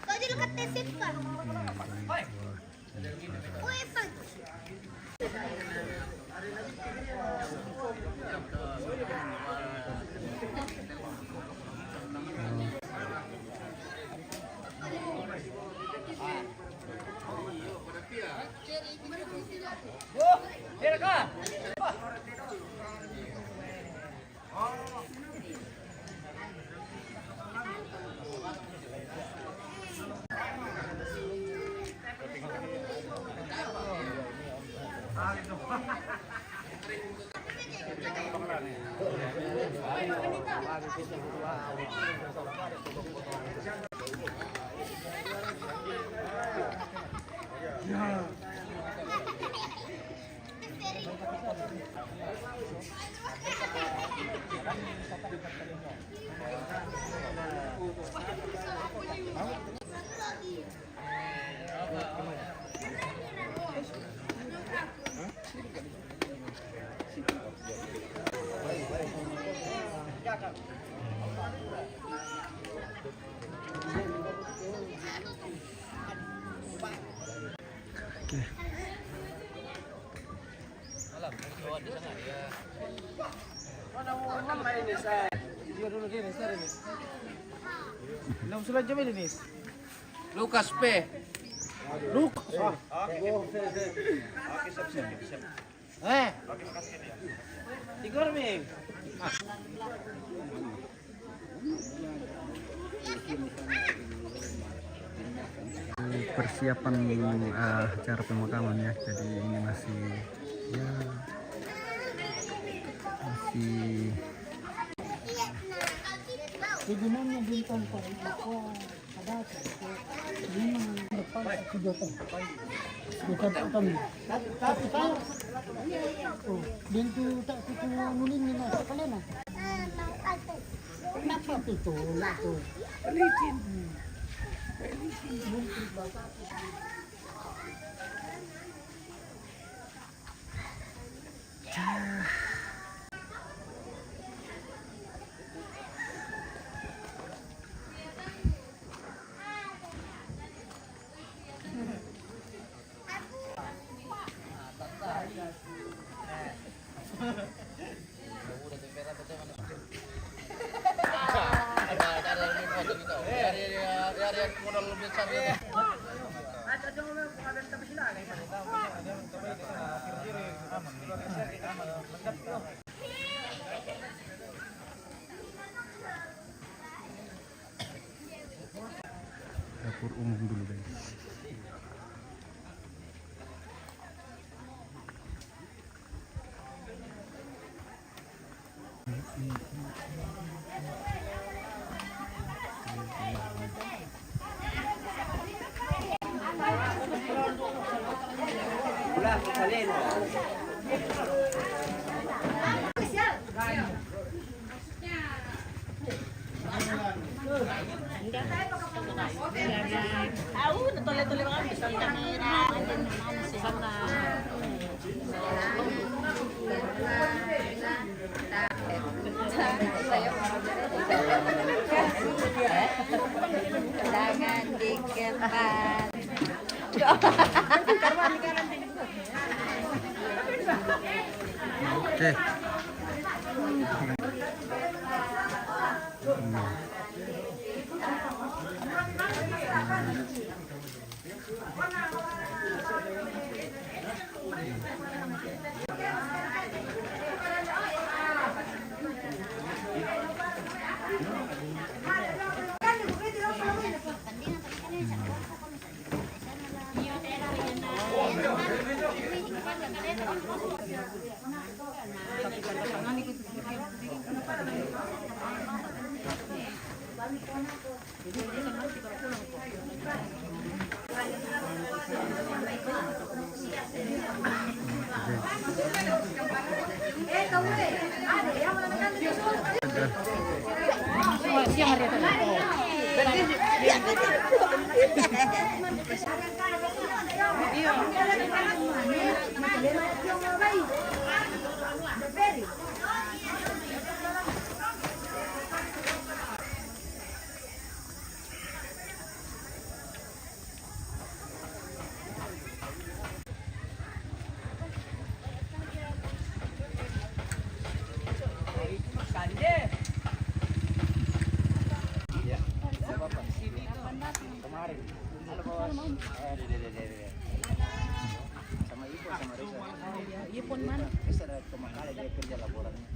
Kau jadi dekat tesip kan? Lukas P. Lukas. Tigor Ming. Persiapan acara pemakaman ya, jadi ini masih Sebenarnya bintang po ako ada ko yung depan aku datang kami tapi kalau din tu tak kita nuling ni na kala na kenapa itu lah tu licin mungkin bapak dapur umum dulu guys. Tahu, natuloy-tuloy mga bisa kamera, sana. Jangan dikepan. Oke. Kemarin. Halo bos. Sama ibu sama Risa. Iya pun mana? Risa ada kemana dia kerja laporannya.